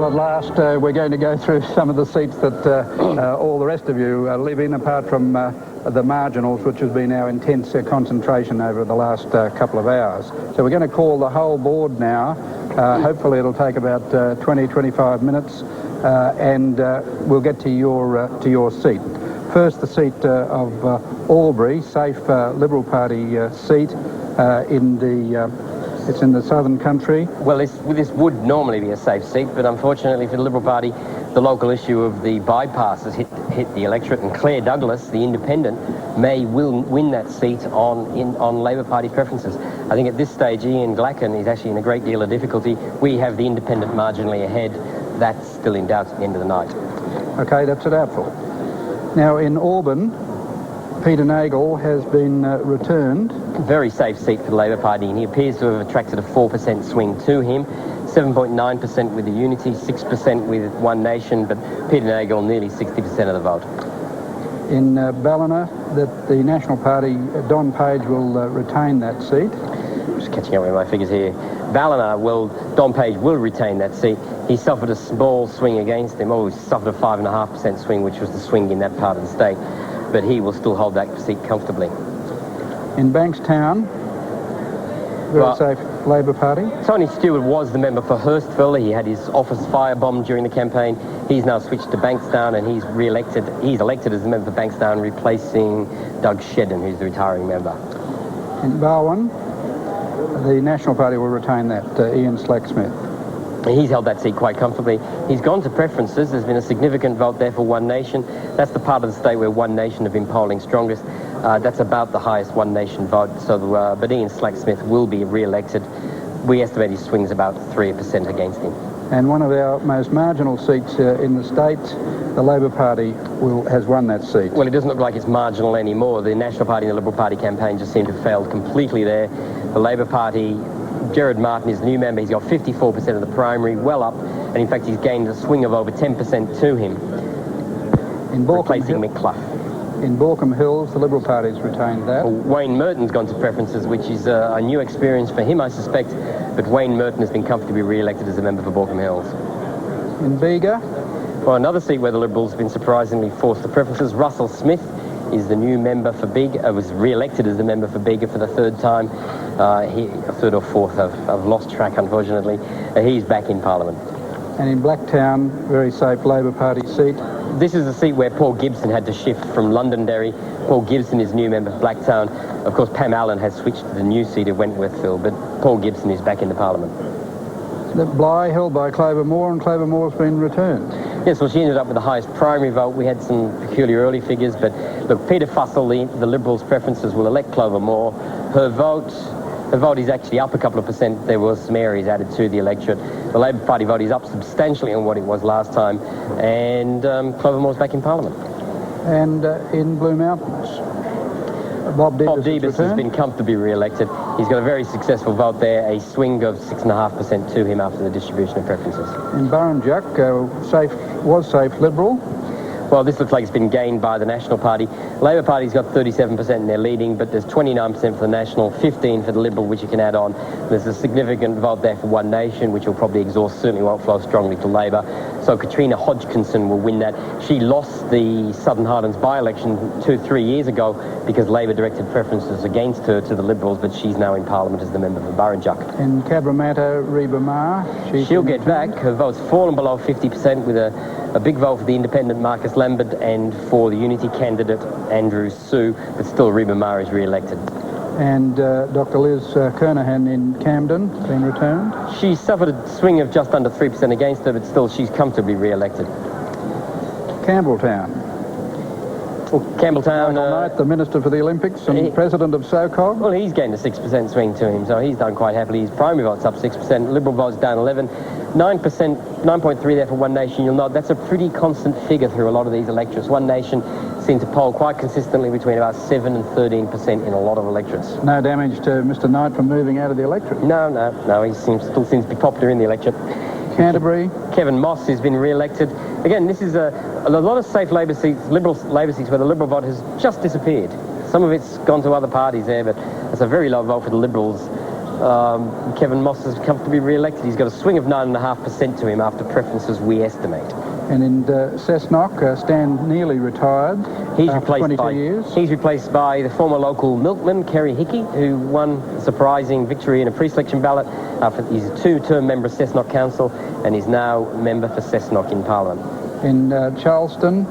at last, we're going to go through some of the seats that all the rest of you live in, apart from the marginals, which has been our intense concentration over the last couple of hours. So we're going to call the whole board now. Hopefully it'll take about 20-25 minutes, and we'll get to your seat. First, the seat of Albury, safe Liberal Party seat in the... It's in the southern country. Well, this would normally be a safe seat, but unfortunately for the Liberal Party, the local issue of the bypass has hit the electorate, and Claire Douglas, the independent, will win that seat on Labor Party preferences. I think at this stage, Ian Glacken is actually in a great deal of difficulty. We have the independent marginally ahead. That's still in doubt at the end of the night. OK, that's a doubtful. Now, in Auburn, Peter Nagel has been returned. Very safe seat for the Labor Party, and he appears to have attracted a 4% swing to him. 7.9% with the Unity, 6% with One Nation, but Peter Nagel nearly 60% of the vote. In Ballina, the National Party, Don Page will retain that seat. Just catching up with my figures here. Ballina Don Page will retain that seat. He suffered a small swing against him. He suffered a 5.5% swing, which was the swing in that part of the state. But he will still hold that seat comfortably. In Bankstown, very safe Labor Party. Tony Stewart was the member for Hurstville. He had his office firebombed during the campaign. He's now switched to Bankstown, and he's elected as the member for Bankstown, replacing Doug Shedden, who's the retiring member. In Barwon, the National Party will retain that, Ian Slacksmith. He's held that seat quite comfortably. He's gone to preferences. There's been a significant vote there for One Nation. That's the part of the state where One Nation have been polling strongest. That's about the highest One Nation vote. So, but Ian Slacksmith will be re-elected. We estimate he swings about 3% against him. And one of our most marginal seats in the state, the Labor Party has won that seat. Well, it doesn't look like it's marginal anymore. The National Party and the Liberal Party campaign just seem to have failed completely there. The Labor Party, Gerard Martin is the new member. He's got 54% of the primary, well up, and in fact he's gained a swing of over 10% to him, replacing Mick Clough. In Borkham Hills, the Liberal Party's retained that. Well, Wayne Merton's gone to preferences, which is a new experience for him, I suspect, but Wayne Merton has been comfortably re-elected as a member for Borkham Hills. In Bega? Well, another seat where the Liberals have been surprisingly forced to preferences. Russell Smith is the new member for Bega, was re-elected as the member for Bega for the third time. Third or fourth, I've lost track, unfortunately. He's back in Parliament. And in Blacktown, very safe Labor Party seat. This is the seat where Paul Gibson had to shift from Londonderry. Paul Gibson is new member for Blacktown. Of course, Pam Allen has switched to the new seat of Wentworthville, but Paul Gibson is back in the Parliament. Bly, held by Clover Moore, and Clover Moore's been returned. Yes, well, she ended up with the highest primary vote. We had some peculiar early figures, but look, Peter Fussell, the Liberals' preferences, will elect Clover Moore. Her vote is actually up a couple of percent. There was some areas added to the electorate. The Labor Party vote is up substantially on what it was last time, and Clover Moore's back in Parliament. And in Blue Mountains, Bob Debus has been comfortably re-elected. He's got a very successful vote there, a swing of 6.5% to him after the distribution of preferences. In Burrinjuck, was safe Liberal. Well, this looks like it's been gained by the National Party. Labor Party's got 37% and they're leading, but there's 29% for the National, 15% for the Liberal, which you can add on. There's a significant vote there for One Nation, which will probably exhaust, certainly won't flow strongly to Labor. So Katrina Hodgkinson will win that. She lost the Southern Highlands by-election 2-3 years ago because Labor directed preferences against her to the Liberals, but she's now in Parliament as the member for Burrinjuck. In Cabramatta, Reba Maher. She'll get back. Her vote's fallen below 50% with a big vote for the independent Marcus Lambert and for the Unity candidate Andrew Sue, but still Reba Maher is re-elected. And Dr. Liz Kernahan in Camden, been returned. She suffered a swing of just under 3% against her, but still she's comfortably re-elected. Campbelltown. Well, Campbelltown... Knight, the Minister for the Olympics and President of SOCOG. Well, he's gained a 6% swing to him, so he's done quite happily. His primary vote's up 6%, Liberal vote's down 11%. 9.3 there for One Nation. You'll note that's a pretty constant figure through a lot of these electorates. One Nation seems to poll quite consistently between about 7 and 13% in a lot of electorates. No damage to Mr. Knight from moving out of the electorate? No. He still seems to be popular in the electorate. Canterbury. Kevin Moss has been re-elected. Again, this is a lot of safe Labor seats, Liberal Labor seats, where the Liberal vote has just disappeared. Some of it's gone to other parties there, but it's a very low vote for the Liberals. Kevin Moss has come to be re-elected. He's got a swing of 9.5% to him after preferences we estimate. And in Cessnock, Stan Neely retired after 22 years. He's replaced by the former local milkman, Kerry Hickey, who won a surprising victory in a pre-selection ballot. He's a two-term member of Cessnock Council, and he's now member for Cessnock in Parliament. In Charleston,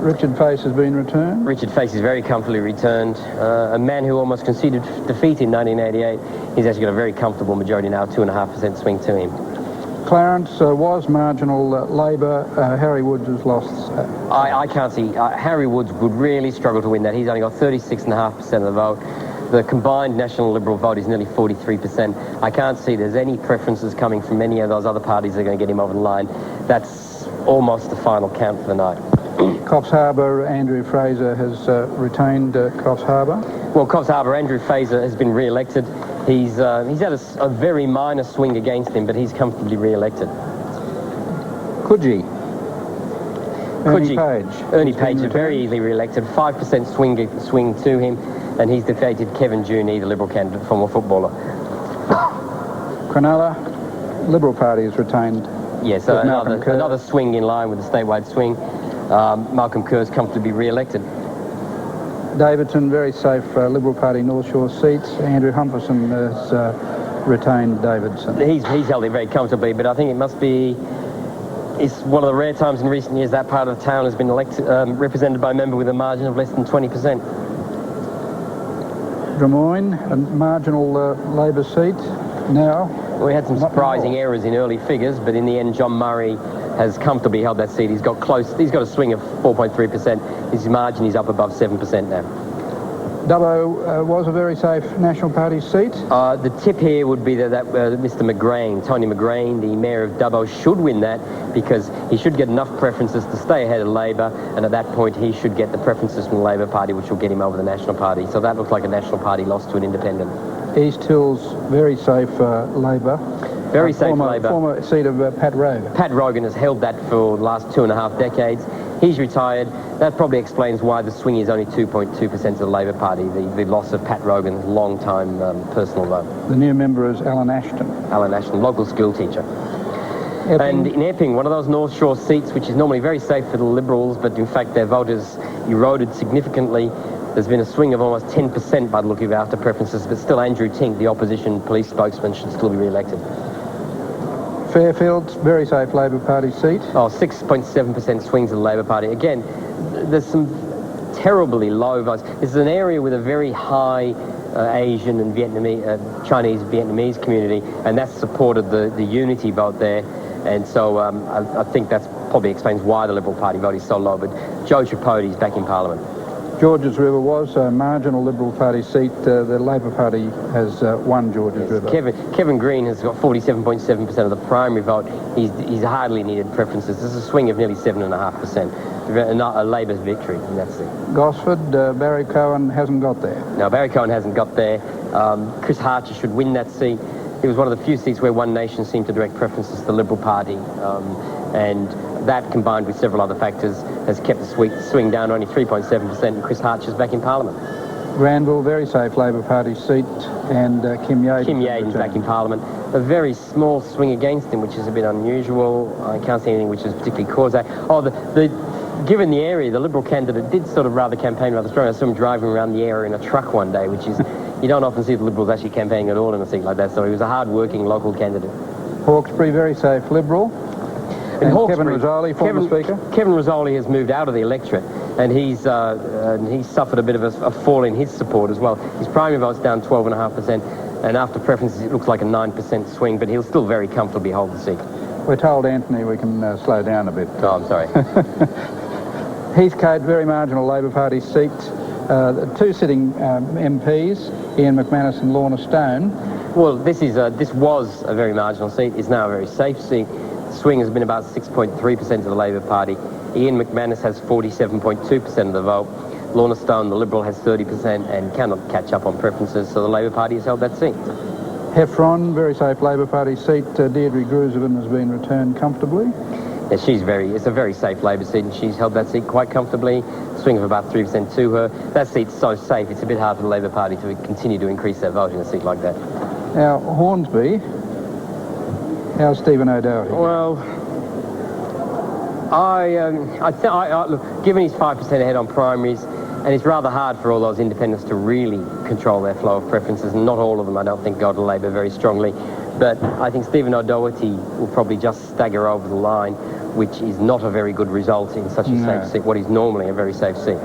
Richard Face has been returned. Richard Face is very comfortably returned. A man who almost conceded defeat in 1988. He's actually got a very comfortable majority now, 2.5% swing to him. Clarence was marginal Labor. Harry Woods has lost. I can't see. Harry Woods would really struggle to win that. He's only got 36.5% of the vote. The combined National Liberal vote is nearly 43%. I can't see there's any preferences coming from any of those other parties that are going to get him over the line. That's almost the final count for the night. Coffs Harbour, Andrew Fraser has retained Coffs Harbour. Well, Coffs Harbour, Andrew Fraser has been re-elected. He's had a very minor swing against him, but he's comfortably re-elected. Ernie Page. Ernie Page is very easily re-elected. 5% swing to him, and he's defeated Kevin Juney, the Liberal candidate, former footballer. Cronulla, Liberal Party has retained. Yes, another swing in line with the statewide swing. Malcolm Kerr's comfortably re-elected. Davidson, very safe Liberal Party North Shore seats. Andrew Humperson has retained Davidson. He's held it very comfortably, but I think it's one of the rare times in recent years that part of the town has been represented by a member with a margin of less than 20%. Drummoyne, a marginal Labor seat now. We had some surprising errors in early figures, but in the end, John Murray has comfortably held that seat. He's got a swing of 4.3%. His margin is up above 7% now. Dubbo was a very safe National Party seat. The tip here would be that Mr. McGrain, Tony McGrain, the Mayor of Dubbo, should win that because he should get enough preferences to stay ahead of Labor, and at that point he should get the preferences from the Labor Party, which will get him over the National Party. So that looks like a National Party loss to an independent. East Hills, very safe Labor. Very safe Labor. Former seat of Pat Rogan. Pat Rogan has held that for the last 2.5 decades. He's retired. That probably explains why the swing is only 2.2% of the Labor Party, the loss of Pat Rogan's long-time personal vote. The new member is Alan Ashton. Alan Ashton, local school teacher. Epping. And in Epping, one of those North Shore seats, which is normally very safe for the Liberals, but in fact their vote has eroded significantly. There's been a swing of almost 10% by the look of it after preferences, but still Andrew Tink, the opposition police spokesman, should still be re-elected. Fairfields, very safe Labor Party seat. 6.7% swings of the Labor Party. Again, there's some terribly low votes. This is an area with a very high Asian and Chinese Vietnamese community, and that's supported the unity vote there. And so I think that's probably explains why the Liberal Party vote is so low. But Joe Tripodi is back in Parliament. Georges River was a marginal Liberal Party seat. The Labor Party has won Georges River. Kevin Green has got 47.7% of the primary vote. He's hardly needed preferences. There's a swing of nearly 7.5%. A Labor's victory in that seat. Gosford, Barry Cohen hasn't got there. No, Barry Cohen hasn't got there. Chris Harcher should win that seat. It was one of the few seats where One Nation seemed to direct preferences to the Liberal Party, and that, combined with several other factors, has kept the swing down to only 3.7%, and Chris Harcher's back in Parliament. Granville, very safe Labor Party seat, and Kim Yaden's Kim Yaden's back in Parliament. A very small swing against him, which is a bit unusual. I can't see anything which has particularly caused that. Given the area, the Liberal candidate did sort of campaign rather strong. I saw him driving around the area in a truck one day, which is, you don't often see the Liberals actually campaigning at all in a seat like that, so he was a hard-working local candidate. Hawkesbury, very safe Liberal. And Kevin Rizzoli, former Speaker. Kevin Rizzoli has moved out of the electorate, and he's suffered a bit of a fall in his support as well. His primary vote's down 12.5%, and after preferences it looks like a 9% swing, but he'll still very comfortably hold the seat. We're told, Anthony, we can slow down a bit. Oh, I'm sorry. Heathcote, very marginal Labor Party seat. Two sitting MPs, Ian McManus and Lorna Stone. Well, this was a very marginal seat. It's now a very safe seat. Swing has been about 6.3% of the Labor Party. Ian McManus has 47.2% of the vote. Lorna Stone, the Liberal, has 30% and cannot catch up on preferences, so the Labor Party has held that seat. Heffron, very safe Labor Party seat. Deirdre Gruzovan has been returned comfortably. Yeah, it's a very safe Labor seat, and she's held that seat quite comfortably. Swing of about 3% to her. That seat's so safe, it's a bit hard for the Labor Party to continue to increase their vote in a seat like that. Now, Hornsby, how's Stephen O'Doherty? Well, look, given he's 5% ahead on primaries, and it's rather hard for all those independents to really control their flow of preferences, and not all of them, I don't think, go to Labor very strongly. But I think Stephen O'Doherty will probably just stagger over the line, which is not a very good result in such a safe seat, what is normally a very safe seat.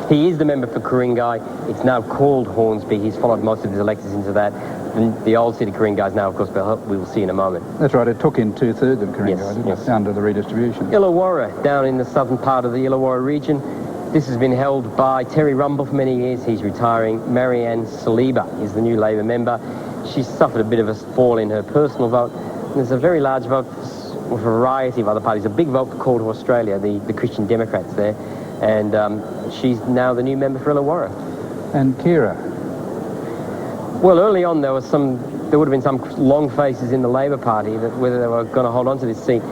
He is the member for Ku-ring-gai. It's now called Hornsby. He's followed most of his electors into that. And the old seat of Ku-ring-gai is now, of course, we will see in a moment. That's right. It took in 2/3 of Ku-ring-gai, didn't it, under the redistribution. Illawarra, down in the southern part of the Illawarra region. This has been held by Terry Rumble for many years. He's retiring. Marianne Saliba is the new Labor member. She's suffered a bit of a fall in her personal vote. And there's a very large vote for a variety of other parties. A big vote for Call to Australia, the Christian Democrats there. And she's now the new member for Illawarra. And Kira? Well, early on there would have been some long faces in the Labor Party that whether they were going to hold on to this seat.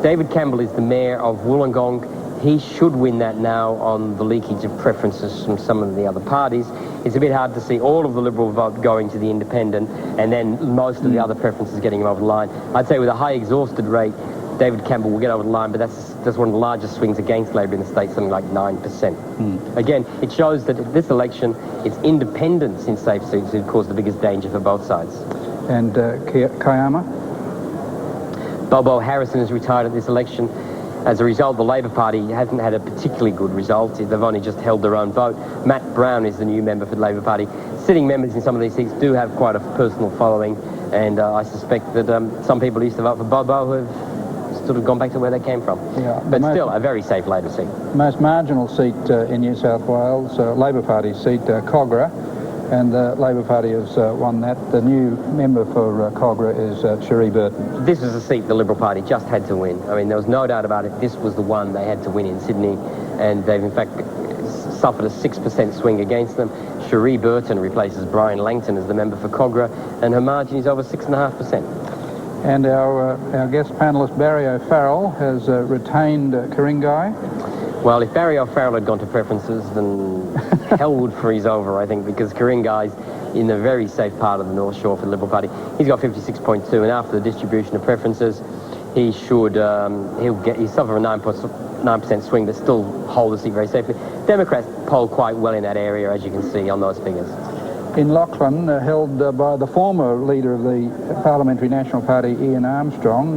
David Campbell is the mayor of Wollongong. He should win that now on the leakage of preferences from some of the other parties. It's a bit hard to see all of the Liberal vote going to the Independent and then most of the other preferences getting him over the line. I'd say with a high exhausted rate, David Campbell will get over the line, but that's one of the largest swings against Labor in the state, something like 9%. Again, it shows that at this election, it's independents in safe seats who cause the biggest danger for both sides. And Kiama? Bobo Harrison has retired at this election. As a result, the Labor Party hasn't had a particularly good result. They've only just held their own vote. Matt Brown is the new member for the Labor Party. Sitting members in some of these seats do have quite a personal following, and I suspect that some people who used to vote for Bobo have sort of gone back to where they came from. Yeah, but still, a very safe Labor seat. Most marginal seat in New South Wales, Labor Party seat, Cogra, and the Labor Party has won that. The new member for Cogra is Cherie Burton. This was a seat the Liberal Party just had to win. I mean, there was no doubt about it. This was the one they had to win in Sydney, and they've in fact suffered a 6% swing against them. Cherie Burton replaces Brian Langton as the member for Cogra, and her margin is over 6.5%. And our guest panellist Barry O'Farrell has retained Ku-ring-gai. Well, if Barry O'Farrell had gone to preferences, then hell would freeze over, I think, because Ku-ring-gai's in the very safe part of the North Shore for the Liberal Party. He's got 56.2, and after the distribution of preferences, he should he'll suffer a 9% swing, but still hold the seat very safely. Democrats poll quite well in that area, as you can see on those figures. In Lachlan, held by the former leader of the Parliamentary National Party, Ian Armstrong.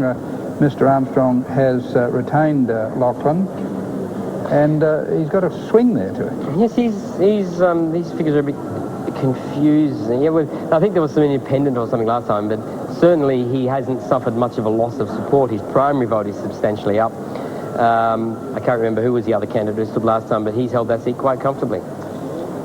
Mr. Armstrong has retained Lachlan, and he's got a swing there to it. Yes, these figures are a bit confusing. Yeah, well, I think there was some independent or something last time, but certainly he hasn't suffered much of a loss of support. His primary vote is substantially up. I can't remember who was the other candidate who stood last time, but he's held that seat quite comfortably.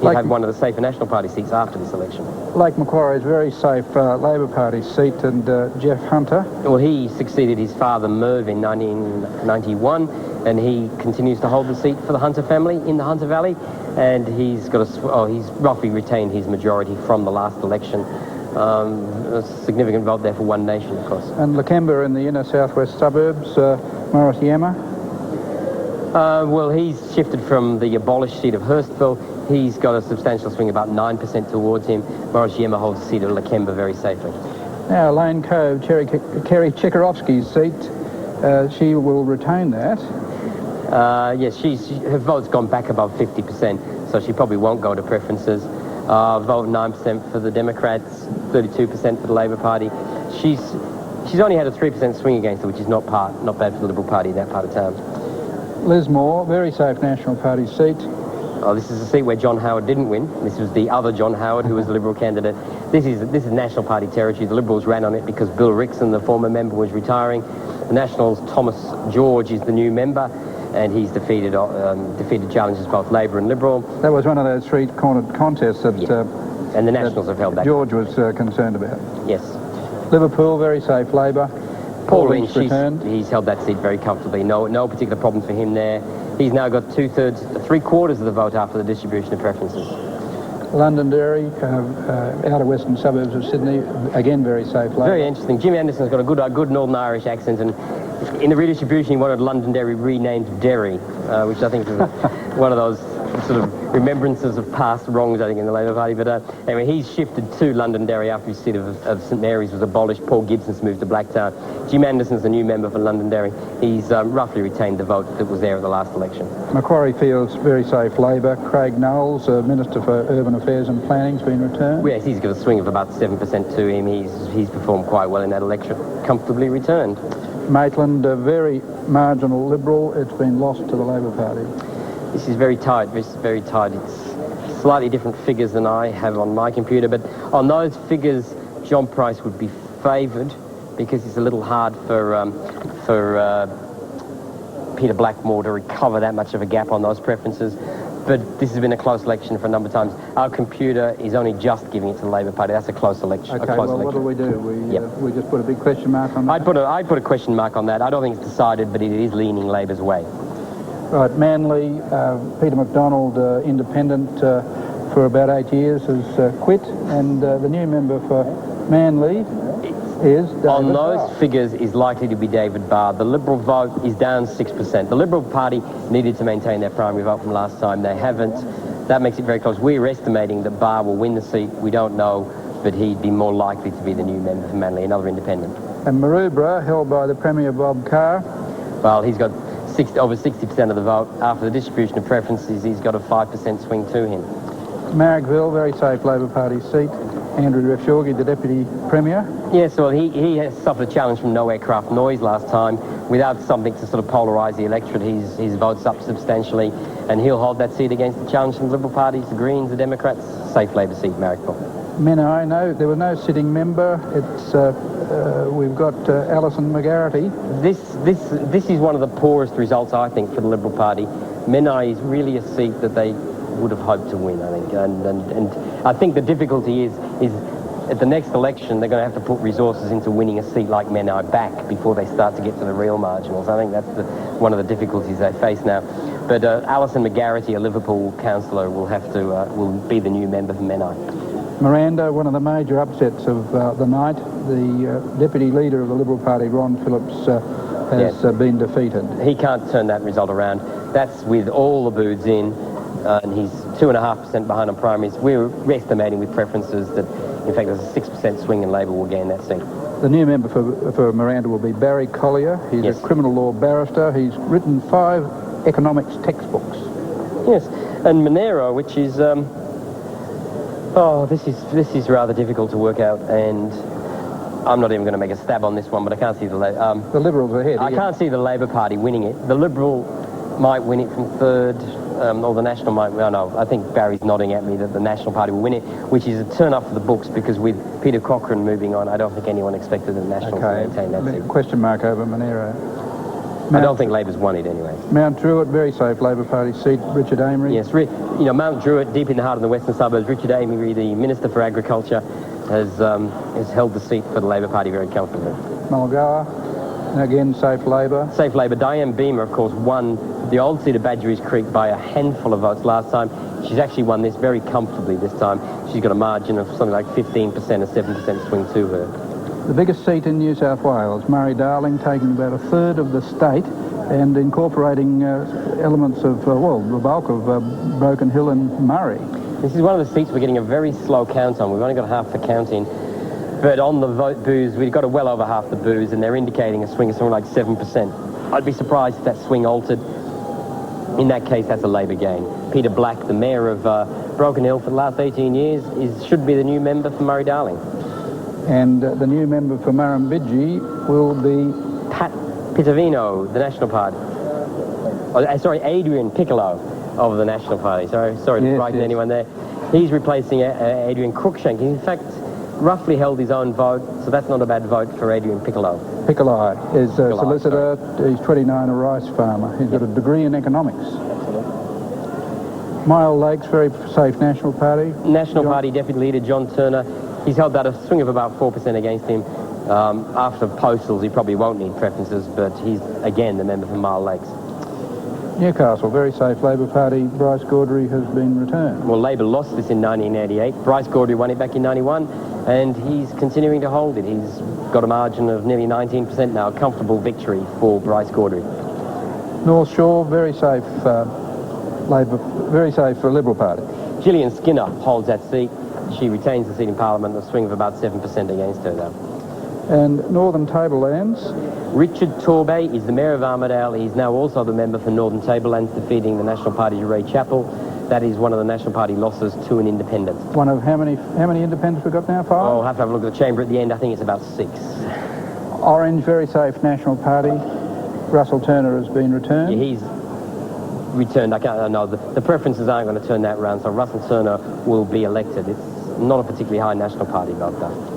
He had one of the safer National Party seats after this election. Lake Macquarie is very safe Labor Party seat, and Jeff Hunter? Well, he succeeded his father Merv in 1991, and he continues to hold the seat for the Hunter family in the Hunter Valley, and he's roughly retained his majority from the last election. A significant vote there for One Nation, of course. And Lakemba in the inner southwest suburbs, Morris Yema? Well, he's shifted from the abolished seat of Hurstville. He's got a substantial swing, about 9% towards him. Morris Yema holds the seat of Lakemba very safely. Now, Lane Cove, Kerry Chikarovsky's seat, she will retain that. Yes, her vote's gone back above 50%, so she probably won't go to preferences. Vote 9% for the Democrats, 32% for the Labor Party. She's only had a 3% swing against her, which is not bad for the Liberal Party in that part of town. Liz Moore, very safe National Party seat. Oh, this is a seat where John Howard didn't win. This was the other John Howard, who was the Liberal candidate. This is National Party territory. The Liberals ran on it because Bill Rickson, the former member, was retiring. The Nationals, Thomas George, is the new member, and he's defeated challenges both Labor and Liberal. That was one of those three-cornered contests that, and the Nationals have held that. George was concerned about. Yes. Liverpool, very safe Labor. Paul Lynch, he's held that seat very comfortably. No particular problems for him there. He's now got 3/4 of the vote after the distribution of preferences. Londonderry, outer western suburbs of Sydney, again very safe Labor. Very interesting. Jim Anderson's got a good Northern Irish accent, and in the redistribution he wanted Londonderry renamed Derry, which I think is one of those sort of remembrances of past wrongs, I think, in the Labor Party. But anyway, he's shifted to Londonderry after his seat of St Mary's was abolished. Paul Gibson's moved to Blacktown. Jim Anderson's the new member for Londonderry. He's roughly retained the vote that was there at the last election. Macquarie Fields, very safe Labor. Craig Knowles, Minister for Urban Affairs and Planning, has been returned. Yes, he's got a swing of about 7% to him. He's performed quite well in that election. Comfortably returned. Maitland, a very marginal Liberal. It's been lost to the Labor Party. This is very tight. This is very tight. It's slightly different figures than I have on my computer, but on those figures, John Price would be favoured because it's a little hard for Peter Blackmore to recover that much of a gap on those preferences. But this has been a close election for a number of times. Our computer is only just giving it to the Labor Party. That's a close election. Okay, what do we do? We just put a big question mark on that? I'd put a question mark on that. I don't think it's decided, but it is leaning Labor's way. Right, Manly, Peter McDonald, independent for about 8 years, has quit, and the new member for Manly is David on those Barr. figures is likely to be David Barr. The Liberal vote is down 6%. The Liberal Party needed to maintain their primary vote from last time. They haven't. That makes it very close. We're estimating that Barr will win the seat. We don't know, but he'd be more likely to be the new member for Manly, another independent. And Maroubra, held by the Premier Bob Carr. Well, he's got over 60% of the vote. After the distribution of preferences, he's got a 5% swing to him. Marrickville, very safe Labor Party seat. Andrew Refshorgi, the Deputy Premier. Yes, well, he has suffered a challenge from no aircraft noise last time. Without something to sort of polarise the electorate, his vote's up substantially, and he'll hold that seat against the challenge from the Liberal parties, the Greens, the Democrats. Safe Labor seat, Marrickville. Menai, no, there was no sitting member. It's we've got Alison McGarity. This is one of the poorest results, I think, for the Liberal Party. Menai is really a seat that they would have hoped to win, I think, and I think the difficulty is at the next election they're going to have to put resources into winning a seat like Menai back before they start to get to the real marginals. I think that's one of the difficulties they face now. But Alison McGarity, a Liverpool councillor, will be the new member for Menai. Miranda, one of the major upsets of the night, the deputy leader of the Liberal Party, Ron Phillips, has been defeated. He can't turn that result around. That's with all the booths in. And he's 2.5% behind on primaries. We're estimating with preferences that, in fact, there's a 6% swing and Labor will gain that seat. The new member for Miranda will be Barry Collier. He's a criminal law barrister. He's written 5 economics textbooks. Yes, and Monero, which is, this is rather difficult to work out, and I'm not even going to make a stab on this one, but I can't see the Liberals are ahead. I can't see the Labor Party winning it. The Liberal might win it from third. Or the National might, well, no, I think Barry's nodding at me that the National Party will win it, which is a turn up for the books because with Peter Cochrane moving on, I don't think anyone expected the National to maintain that seat. Question mark over Monero. I don't think Labor's won it anyway. Mount Druitt, very safe Labor Party seat. Richard Amery. Yes, Mount Druitt, deep in the heart of the western suburbs. Richard Amery, the Minister for Agriculture, has held the seat for the Labor Party very comfortably. Mulgoa, again, safe Labor. Safe Labor. Diane Beamer, of course, won the old seat of Badgerys Creek by a handful of votes last time. She's actually won this very comfortably this time. She's got a margin of something like 15%, a 7% swing to her. The biggest seat in New South Wales, Murray-Darling, taking about a third of the state and incorporating elements of, the bulk of Broken Hill and Murray. This is one of the seats we're getting a very slow count on. We've only got half the count in. But on the vote booths, we've got well over half the booths, and they're indicating a swing of something like 7%. I'd be surprised if that swing altered. In that case, that's a Labor gain. Peter Black, the mayor of Broken Hill for the last 18 years, should be the new member for Murray-Darling. And the new member for Murrumbidgee will be Pat Pitavino, the National Party. Adrian Piccolo of the National Party. Sorry to frighten anyone there. He's replacing Adrian Cruikshank. In fact, roughly held his own vote, so that's not a bad vote for Adrian Piccolo. Piccolo is a solicitor. He's 29, a rice farmer. He's got a degree in economics. Mile Lakes, very safe National Party. National Party Deputy Leader John Turner. He's held that a swing of about 4% against him. After postals, he probably won't need preferences, but he's, again, the member for Mile Lakes. Newcastle, very safe Labor Party. Bryce Gaudry has been returned. Well, Labor lost this in 1988. Bryce Gaudry won it back in 91, and he's continuing to hold it. He's got a margin of nearly 19% now, a comfortable victory for Bryce Gaudry. North Shore, very safe Labor, very safe for Liberal Party. Gillian Skinner holds that seat. She retains the seat in Parliament, a swing of about 7% against her, though. And Northern Tablelands? Richard Torbay is the Mayor of Armidale. He's now also the member for Northern Tablelands, defeating the National Party's Ray Chappell. That is one of the National Party losses to an independent. One of how many independents we've got now? 5? I'll have to have a look at the chamber at the end. I think it's about 6. Orange, very safe National Party. Russell Turner has been returned. Yeah, he's returned. I know the preferences aren't going to turn that round, so Russell Turner will be elected. It's not a particularly high National Party vote, though.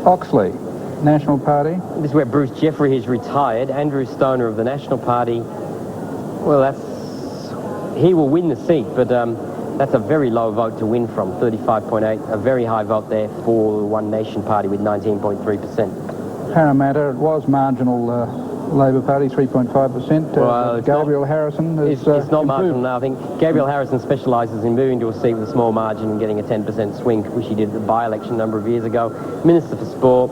Oxley, National Party. This is where Bruce Jeffrey has retired. Andrew Stoner of the National Party. Well, he will win the seat, but that's a very low vote to win from, 35.8. A very high vote there for the One Nation Party with 19.3%. Parramatta, it was marginal Labor Party, 3.5%. Well, Gabriel Harrison has It's not improved. marginal now. I think Gabriel Harrison specialises in moving to a seat with a small margin and getting a 10% swing, which he did at the by-election a number of years ago. Minister for Sport,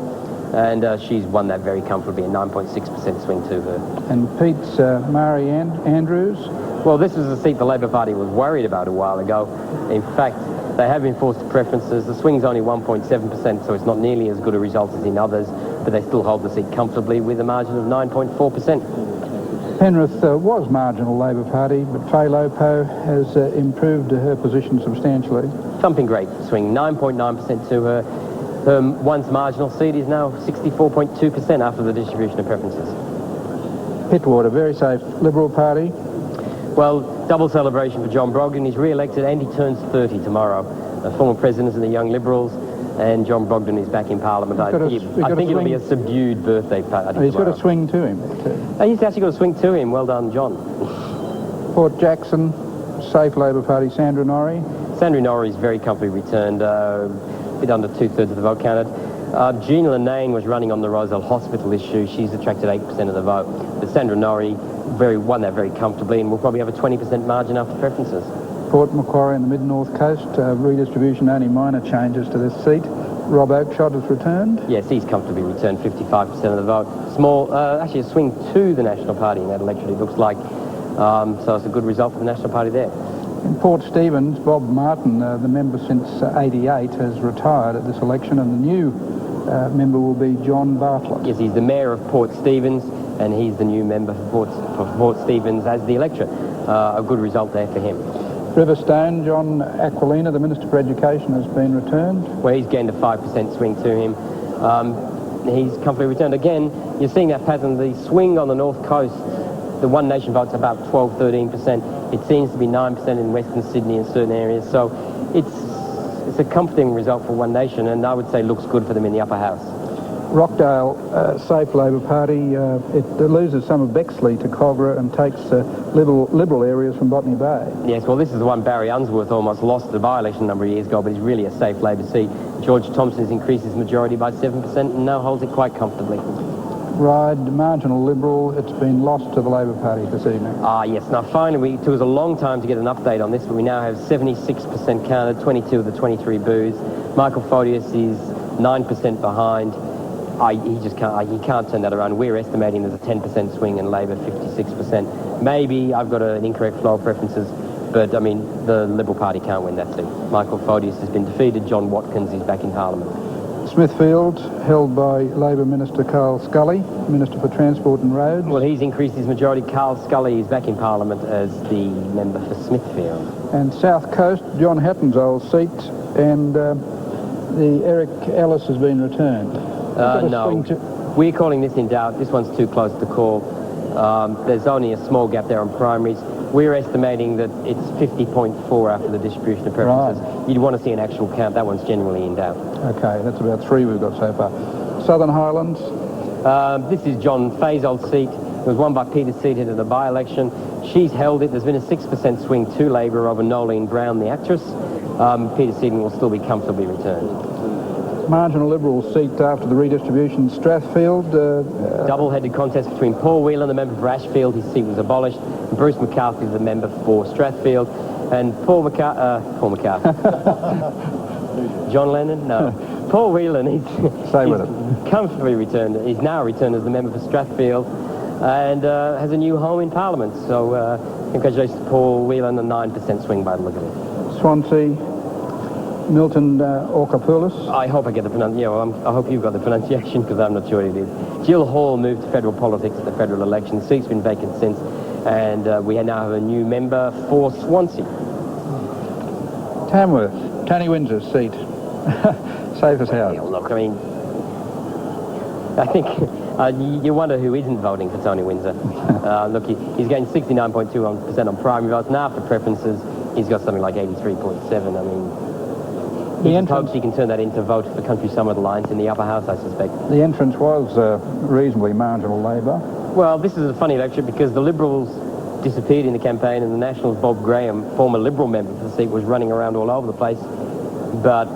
and she's won that very comfortably, a 9.6% swing to her. And Pete's Mari Andrews. Well, this was a seat the Labor Party was worried about a while ago. In fact, they have been forced to preferences. The swing's only 1.7%, so it's not nearly as good a result as in others, but they still hold the seat comfortably with a margin of 9.4%. Penrith was marginal Labor Party, but Faye Lopo has improved her position substantially. Thumping great swing, 9.9% to her. Her once marginal seat is now 64.2% after the distribution of preferences. Pittwater, very safe Liberal Party. Well, double celebration for John Brogden. He's re-elected and he turns 30 tomorrow. Former president of the Young Liberals, and John Brogden is back in Parliament. I think it'll be a subdued birthday party. He's got a swing to him. He's actually got a swing to him. Well done, John. Port Jackson, safe Labor Party. Sandra Norrie. Sandra Norrie is very comfortably returned. A bit under 2/3 of the vote counted. Jean Linnane was running on the Rozelle Hospital issue. She's attracted 8% of the vote. But Sandra Norrie won that very comfortably and will probably have a 20% margin after preferences. Port Macquarie in the Mid-North Coast, redistribution, only minor changes to this seat. Rob Oakeshott has returned. Yes, he's comfortably returned 55% of the vote. Small, actually a swing to the National Party in that election, it looks like. So it's a good result for the National Party there. In Port Stephens, Bob Martin, the member since 88, has retired at this election, and the new member will be John Bartlett. Yes, he's the Mayor of Port Stephens, and he's the new member for Port Stephens as the electorate. A good result there for him. Riverstone, John Aquilina, the Minister for Education, has been returned. Well, he's gained a 5% swing to him. He's comfortably returned. Again, you're seeing that pattern. The swing on the North Coast, the One Nation vote's about 12-13%. It seems to be 9% in Western Sydney in certain areas. So it's a comforting result for One Nation, and I would say looks good for them in the upper house. Rockdale, safe Labor Party. It loses some of Bexley to Cogra and takes liberal areas from Botany Bay. Yes, well, this is the one Barry Unsworth almost lost the by-election a number of years ago, but he's really a safe Labor seat. George Thompson has increased his majority by 7% and now holds it quite comfortably. Ryde, marginal Liberal. It's been lost to the Labor Party this evening. Yes. Now, finally, it took us a long time to get an update on this, but we now have 76% counted, 22 of the 23 boos. Michael Photius is 9% behind. He can't turn that around. We're estimating there's a 10% swing and Labor 56%. Maybe I've got an incorrect flow of preferences, but I mean, the Liberal Party can't win that seat. Michael Photius has been defeated. John Watkins is back in Parliament. Smithfield, held by Labor Minister Carl Scully, Minister for Transport and Roads. Well, he's increased his majority. Carl Scully is back in Parliament as the member for Smithfield. And South Coast, John Hatton's old seat, and the Eric Ellis has been returned. No, we're calling this in doubt. This one's too close to call. There's only a small gap there on primaries. We're estimating that it's 50.4 after the distribution of preferences. Right. You'd want to see an actual count. That one's generally in doubt. Okay, that's about 3 we've got so far. Southern Highlands. This is John Fay's old seat. It was won by Peter Seaton in the by-election. She's held it. There's been a 6% swing to Labor over Nolene Brown, the actress. Peter Seaton will still be comfortably returned. Marginal Liberal seat after the redistribution, Strathfield. Double-headed contest between Paul Whelan, the member for Ashfield. His seat was abolished. And Bruce McCarthy, the member for Strathfield. And Paul McCarthy. John Lennon? No. Paul Whelan, he's comfortably returned. He's now returned as the member for Strathfield and has a new home in Parliament. So Congratulations to Paul Whelan, a 9% swing by the look of it. Swansea, Milton Orkopoulos. I hope I get the pronunciation. I hope you've got the pronunciation because I'm not sure it is. Jill Hall moved to federal politics at the federal election. The seat's been vacant since, and we now have a new member for Swansea. Tamworth, Tony Windsor's seat. Safe as house. Yeah, look, I mean, I think you wonder who isn't voting for Tony Windsor. Look, he's gained 69.21% on primary votes, and after preferences, he's got something like 83.7. I mean, he hopes he can turn that into vote for Country Summit Alliance in the upper house, I suspect. The entrance was reasonably marginal Labor. Well, this is a funny election because the Liberals disappeared in the campaign, and the Nationals, Bob Graham, former Liberal member for the seat, was running around all over the place. But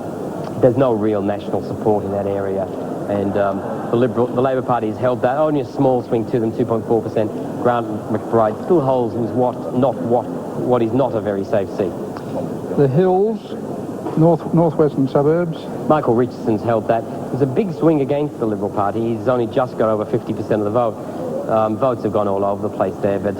there's no real national support in that area. And the Labor Party has held that. Only a small swing to them, 2.4%. Grant McBride still holds what is not a very safe seat. The Hills, northwestern suburbs. Michael Richardson's held that. There's a big swing against the Liberal Party. He's only just got over 50% of the vote. Votes have gone all over the place there, but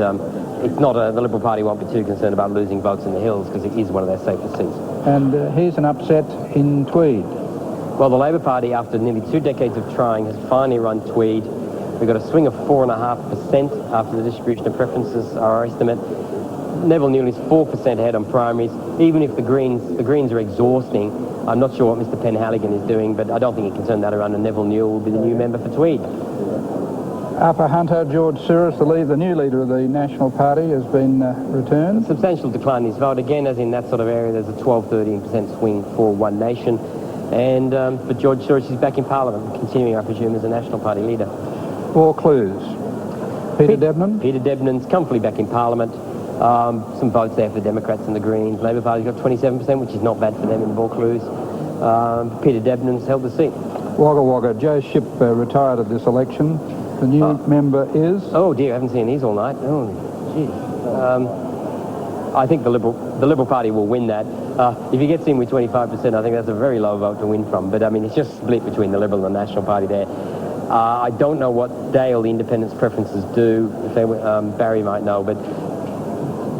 it's not the Liberal Party won't be too concerned about losing votes in the Hills because it is one of their safest seats. And here's an upset in Tweed. Well, the Labor Party, after nearly 2 decades of trying, has finally run Tweed. We've got a swing of 4.5% after the distribution of preferences, our estimate. Neville Newley's 4% ahead on primaries. Even if the Greens are exhausting, I'm not sure what Mr. Penhaligon is doing, but I don't think he can turn that around, and Neville Newell will be the new member for Tweed. Upper Hunter, George Souris, the new leader of the National Party, has been returned. A substantial decline in his vote. Again, as in that sort of area, there's a 12-13% swing for One Nation. And but George Souris is back in Parliament, continuing, I presume, as a National Party leader. Vaucluse. Peter Debnam. Peter Debnam's comfortably back in Parliament. Some votes there for the Democrats and the Greens. Labor Party's got 27%, which is not bad for them in Vaucluse. Peter Debnam's held the seat. Wagga Wagga. Joe Shipp retired at this election. The new member is... Oh, dear, I haven't seen these all night. Oh, gee. I think the Liberal Party will win that. If he gets in with 25%, I think that's a very low vote to win from. But, I mean, it's just split between the Liberal and the National Party there. I don't know what Dale, the Independents' preferences do. If they, Barry might know, but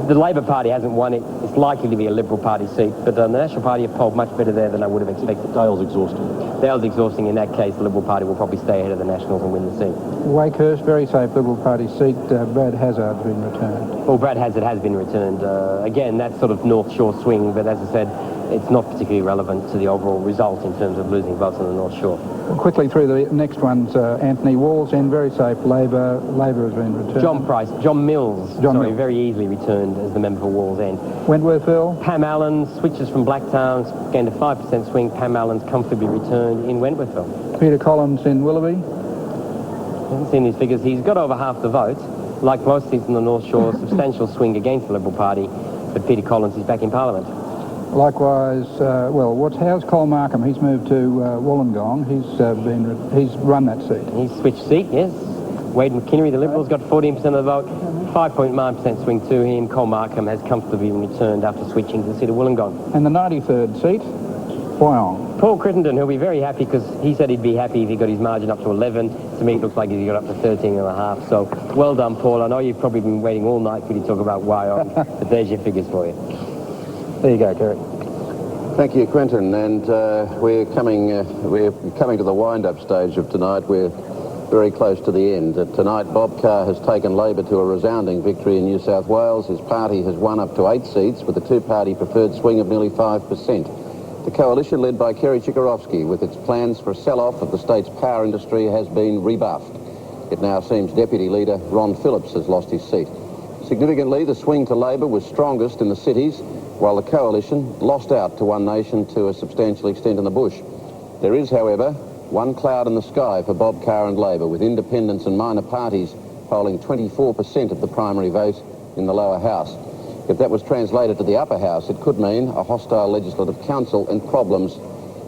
the Labor Party hasn't won it. It's likely to be a Liberal Party seat. But the National Party have polled much better there than I would have expected. Dale's exhausting. Dale's exhausting. In that case, the Liberal Party will probably stay ahead of the Nationals and win the seat. Wakehurst, very safe Liberal Party seat. Brad Hazard's been returned. Well, Brad Hazard has been returned. Again, that's sort of North Shore swing, but as I said, it's not particularly relevant to the overall result in terms of losing votes on the North Shore. Quickly through the next ones, Anthony Wallsend, very safe. Labor has been returned. John Mills, very easily returned as the member for Wallsend. Wentworthville. Pam Allen switches from Blacktown, gained a 5% swing. Pam Allen's comfortably returned in Wentworthville. Peter Collins in Willoughby. I haven't seen his figures. He's got over half the vote. Like most seats on the North Shore, substantial swing against the Liberal Party, but Peter Collins is back in Parliament. Likewise, how's Col Markham? He's moved to Wollongong. He's run that seat. He's switched seat, yes. Wade McKinney, the Liberals, got 14% of the vote. 5.9% swing to him. Col Markham has comfortably returned after switching to the seat of Wollongong. And the 93rd seat, Wyong. Paul Crittenden, who'll be very happy because he said he'd be happy if he got his margin up to 11. To me, it looks like he got up to 13.5. So, well done, Paul. I know you've probably been waiting all night for you to talk about Wyong, but there's your figures for you. There you go, Kerry. Thank you, Quentin. And we're coming to the wind-up stage of tonight. We're very close to the end. Tonight, Bob Carr has taken Labor to a resounding victory in New South Wales. His party has won up to 8 seats with a two-party preferred swing of nearly 5%. The coalition, led by Kerry Chikarovsky, with its plans for a sell-off of the state's power industry, has been rebuffed. It now seems Deputy Leader Ron Phillips has lost his seat. Significantly, the swing to Labor was strongest in the cities, while the coalition lost out to One Nation to a substantial extent in the bush. There is, however, one cloud in the sky for Bob Carr and Labor, with independents and minor parties polling 24% of the primary vote in the lower house. If that was translated to the upper house, it could mean a hostile legislative council and problems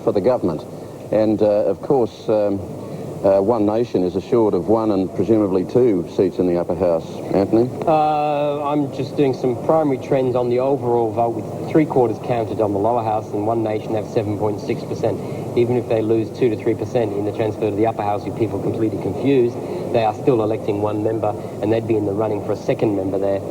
for the government. And, of course, One Nation is assured of 1 and presumably 2 seats in the upper house. Anthony? I'm just doing some primary trends on the overall vote, with 3/4 counted on the lower house, and One Nation have 7.6%. Even if they lose 2 to 3% in the transfer to the upper house, with people completely confused, they are still electing one member, and they'd be in the running for a second member there.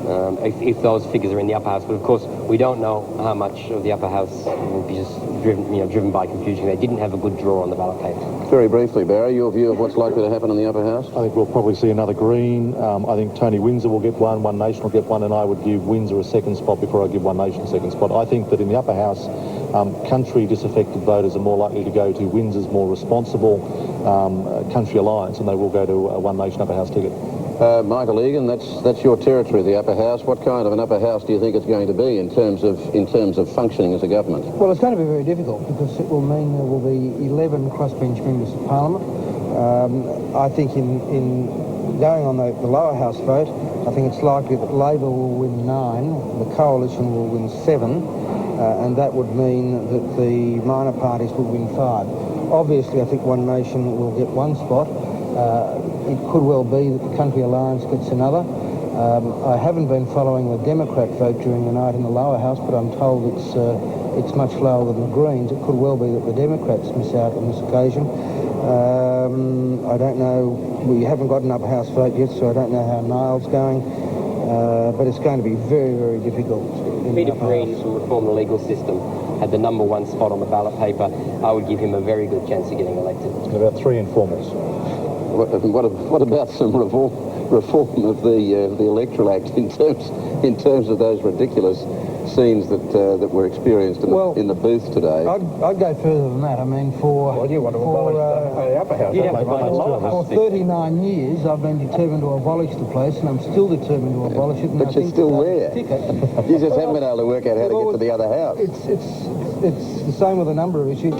if those figures are in the upper house. But of course, we don't know how much of the upper house will be just driven by confusion. They didn't have a good draw on the ballot paper. Very briefly, Barry, your view of what's likely to happen in the upper house? I think we'll probably see another Green. I think Tony Windsor will get one, One Nation will get one, and I would give Windsor a second spot before I give One Nation a second spot. I think that in the upper house, country disaffected voters are more likely to go to Windsor's more responsible country alliance, and they will go to a One Nation upper house ticket. Michael Egan, that's your territory, the upper house. What kind of an upper house do you think it's going to be in terms of functioning as a government? Well, it's going to be very difficult because it will mean there will be 11 crossbench members of Parliament. I think in going on the lower house vote, I think it's likely that Labor will win 9, the Coalition will win 7, and that would mean that the minor parties will win 5. Obviously, I think One Nation will get 1 spot. It could well be that the Country Alliance gets another. I haven't been following the Democrat vote during the night in the lower house, but I'm told it's much lower than the Greens. It could well be that the Democrats miss out on this occasion. I don't know. We haven't got an upper house vote yet, so I don't know how Niall's going. But it's going to be very, very difficult. Peter Green from Reform the Legal System had the #1 spot on the ballot paper. I would give him a very good chance of getting elected. About 3 informals. What about some reform of the Electoral Act in terms of those ridiculous scenes that were experienced in the booth today? I'd go further than that. I mean, for You want to abolish the upper house. for 39 years, I've been determined to abolish the place, and I'm still determined to abolish it. And But I you're think still that there. ticket- You just haven't been able to work out how to get to the other house. It's the same with a number of issues.